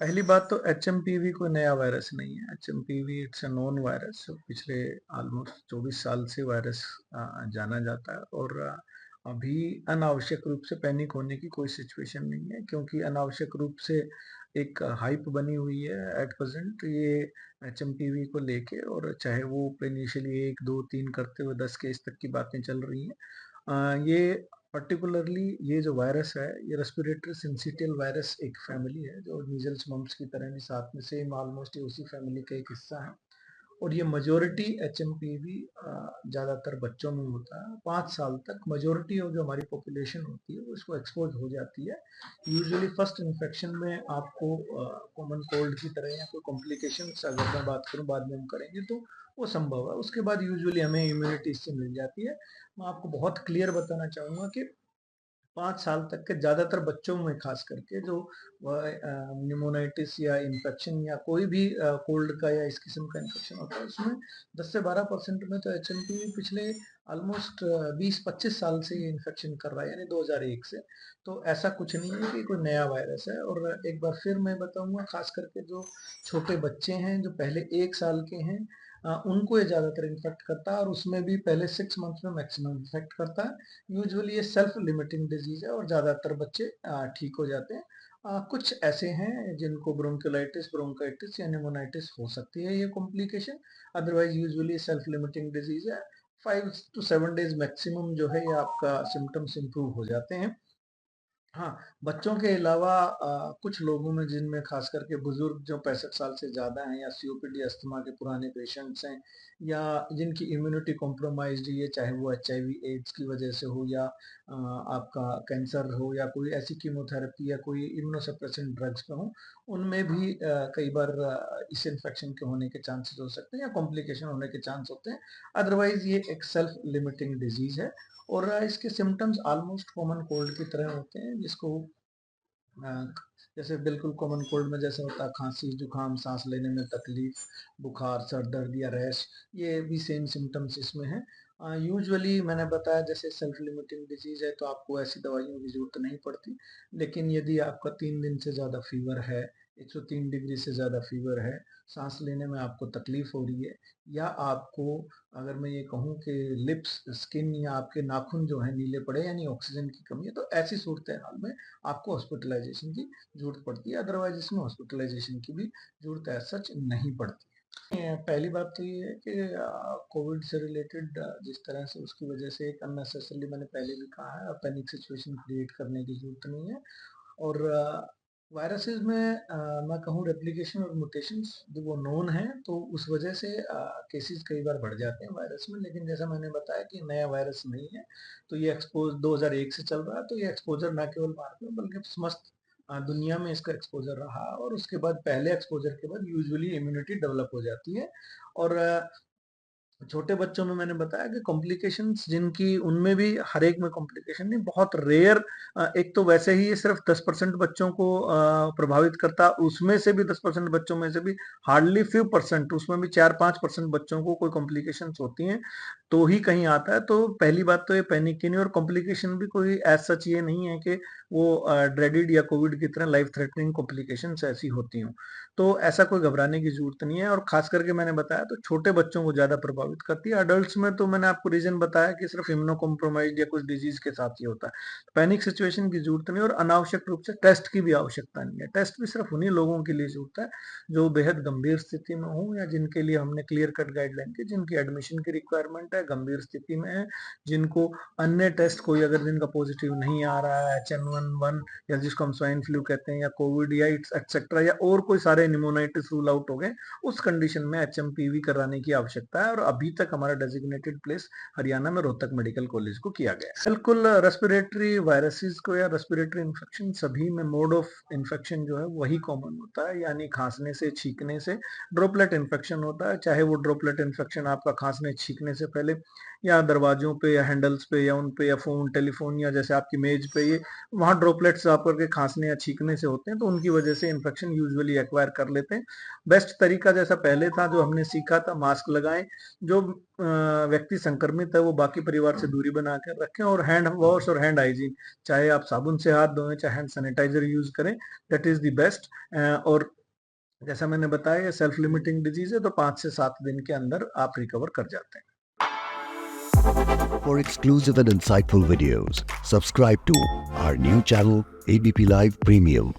पहली बात तो एचएमपीवी कोई नया वायरस नहीं है। HMPV it's a known virus. पिछले ऑलमोस्ट 24 साल से वायरस जाना जाता है, और अभी अनावश्यक रूप से पैनिक होने की कोई सिचुएशन नहीं है, क्योंकि अनावश्यक रूप से एक हाइप बनी हुई है एट प्रेजेंट ये एचएमपीवी को लेके। और चाहे वो इनिशियली 1 2 3 करते हुए 10 केस तक की बातें चल रही हैं, ये पर्टिकुलरली ये जो वायरस है ये रेस्पिरेटरी सिंसिटियल वायरस एक फैमिली है, जो मीजल्स मम्स की तरह भी साथ में सेम ऑलमोस्ट उसी फैमिली का एक हिस्सा है। और ये मेजोरिटी एचएमपीवी ज़्यादातर बच्चों में होता है। 5 साल तक मेजोरिटी ऑफ जो हमारी पॉपुलेशन होती है वो इसको एक्सपोज हो जाती है। यूजुअली फर्स्ट इन्फेक्शन में आपको कॉमन कोल्ड की तरह या कोई कॉम्प्लिकेशंस अगर मैं बात करूं बाद में हम करेंगे तो वो संभव है। उसके बाद यूजुअली हमें इम्यूनिटी इससे मिल जाती है। मैं आपको बहुत क्लियर बताना चाहूँगा कि 5 साल तक के ज़्यादातर बच्चों में खास करके जो निमोनाइटिस या इन्फेक्शन या कोई भी कोल्ड का या इस किस्म का इन्फेक्शन होता है, उसमें 10 से 12% में तो एचएमपी पिछले ऑलमोस्ट 20-25 साल से ये इन्फेक्शन कर रहा है, यानी 2001 से। तो ऐसा कुछ नहीं है कि कोई नया वायरस है। और एक बार फिर मैं बताऊंगा, खास करके जो छोटे बच्चे हैं जो पहले 1 साल के हैं, उनको ये ज़्यादातर इन्फेक्ट करता है, और उसमें भी पहले 6 मंथ में मैक्सिमम इन्फेक्ट करता है। यूजुअली ये सेल्फ लिमिटिंग डिजीज है और ज़्यादातर बच्चे ठीक हो जाते हैं। कुछ ऐसे हैं जिनको ब्रोंकोलाइटिस ब्रोंकाइटिस या निमोनाइटिस हो सकती है ये complication. Otherwise usually self limiting disease है। 5 to 7 डेज मैक्सिमम जो है ये आपका सिम्टम्स इंप्रूव हो जाते हैं। हाँ, बच्चों के अलावा कुछ लोगों में जिनमें खास करके बुजुर्ग जो 65 साल से ज़्यादा हैं, या सीओपीडी अस्थमा के पुराने पेशेंट्स हैं, या जिनकी इम्यूनिटी कॉम्प्रोमाइज्ड है, चाहे वो एचआईवी एड्स की वजह से हो, या आपका कैंसर हो, या कोई ऐसी कीमोथेरेपी या कोई इम्यूनोसप्रेसेंट ड्रग्स पे हो, उनमें भी कई बार इस इन्फेक्शन के होने के चांसेस हो सकते हैं या कॉम्प्लिकेशन होने के चांस होते हैं। अदरवाइज ये एक सेल्फ लिमिटिंग डिजीज है। और इसके सिम्टम्स ऑलमोस्ट कॉमन कोल्ड की तरह होते हैं, जिसको अ, जैसे बिल्कुल कॉमन कोल्ड में जैसे होता है खांसी जुकाम, सांस लेने में तकलीफ, बुखार, सर दर्द या रैश, ये भी सेम सिम्टम्स इसमें है। यूजुअली मैंने बताया जैसे सेल्फ लिमिटिंग डिजीज है तो आपको ऐसी दवाइयों की जरूरत नहीं पड़ती। लेकिन यदि आपका 3 दिन से ज़्यादा फीवर है, 103 डिग्री से ज़्यादा फीवर है, सांस लेने में आपको तकलीफ हो रही है, या आपको अगर मैं ये कहूँ कि लिप्स स्किन या आपके नाखून जो है नीले पड़े यानी ऑक्सीजन की कमी है, तो ऐसी सूरत हाल में आपको हॉस्पिटलाइजेशन की जरूरत पड़ती है। अदरवाइज इसमें हॉस्पिटलाइजेशन की भी जरूरत एज सच नहीं पड़ती है। पहली बात तो ये है कि कोविड से रिलेटेड जिस तरह से उसकी वजह से एक अननेसेसरली, मैंने पहले भी कहा है, पैनिक सिचुएशन क्रिएट करने की जरूरत नहीं है। और वायरसेस में मैं कहूँ रेप्लिकेशन और म्यूटेशंस जो वो नोन है, तो उस वजह से केसेस कई बार बढ़ जाते हैं वायरस में। लेकिन जैसा मैंने बताया कि नया वायरस नहीं है, तो ये एक्सपोज 2001 से चल रहा है, तो ये एक्सपोजर न केवल भारत में बल्कि समस्त दुनिया में इसका एक्सपोजर रहा। और उसके बाद पहले एक्सपोजर के बाद यूजुअली इम्यूनिटी डेवलप हो जाती है। और छोटे बच्चों में मैंने बताया कि कॉम्प्लिकेशंस जिनकी, उनमें भी हर एक में कॉम्प्लिकेशन नहीं, बहुत रेयर। एक तो वैसे ही ये सिर्फ 10% बच्चों को प्रभावित करता, उसमें से भी 10% बच्चों में से भी हार्डली फ्यू परसेंट, उसमें भी 4-5% बच्चों को कोई कॉम्प्लिकेशंस होती हैं तो ही कहीं आता है। तो पहली बात तो ये पैनिक की नहीं। और कॉम्प्लिकेशन भी कोई एज सच ये नहीं है कि वो ड्रेडिड या कोविड की तरह लाइफ थ्रेटनिंग कॉम्प्लिकेशंस ऐसी होती हूँ। तो ऐसा कोई घबराने की जरूरत नहीं है। और खास करके मैंने बताया तो छोटे बच्चों को ज्यादा प्रभावित करती है। अडल्ट्स में तो मैंने आपको रीजन बताया कि सिर्फ इम्यूनो कॉम्प्रोमाइज या कुछ डिजीज के साथ ही होता है। पैनिक सिचुएशन की जरूरत नहीं, और अनावश्यक रूप से टेस्ट की भी आवश्यकता नहीं है। टेस्ट भी सिर्फ उन्हीं लोगों के लिए जरूरत है जो बेहद गंभीर स्थिति में हो, या जिनके लिए हमने क्लियर कट गाइडलाइन की, जिनकी एडमिशन की रिक्वायरमेंट है, गंभीर स्थिति में है, जिनको अन्य टेस्ट कोई अगर जिनका पॉजिटिव नहीं आ रहा है, H1N1 या जिसको हम स्वाइन फ्लू कहते हैं, या कोविड या इट्स एक्सेट्रा, या और कोई सारे निमोनाइटिस रूल आउट हो गए, उस कंडीशन में एचएमपीवी कराने की आवश्यकता है। और अभी तक हमारा डेजिग्नेटेड प्लेस हरियाणा में रोहतक मेडिकल कॉलेज को किया गया है। बिल्कुल, रेस्पिरेटरी वायरसेस को या रेस्पिरेटरी इन्फेक्शन सभी में मोड ऑफ इन्फेक्शन जो है वही कॉमन होता है, यानी खांसने से, छींकने से। ड्रॉपलेट इन्फेक्शन होता है, चाहे वो ड्रॉपलेट इन्फेक्शन आपका खांसने छींकने से पहले, या दरवाजों पे या हैंडल्स पे या उन पे, या फोन टेलीफोन या जैसे आपकी मेज पे, ये वहाँ ड्रॉपलेट्स आप करके खांसने या छींकने से होते हैं, तो उनकी वजह से इन्फेक्शन यूजुअली एक्वायर कर लेते हैं। बेस्ट तरीका जैसा पहले था जो हमने सीखा था, मास्क लगाएं। जो व्यक्ति संक्रमित है वो बाकी परिवार से दूरी बना कर रखें, और हैंड वॉश और हैंड हाइजीन, चाहे आप साबुन से हाथ धोएं, चाहे हैंड सैनिटाइजर यूज करें, दैट इज द बेस्ट। और जैसा मैंने बताया, ये सेल्फ लिमिटिंग डिजीज है, तो 5 से 7 दिन के अंदर आप रिकवर कर जाते हैं। For exclusive and insightful videos, subscribe to our new channel ABP Live Premium.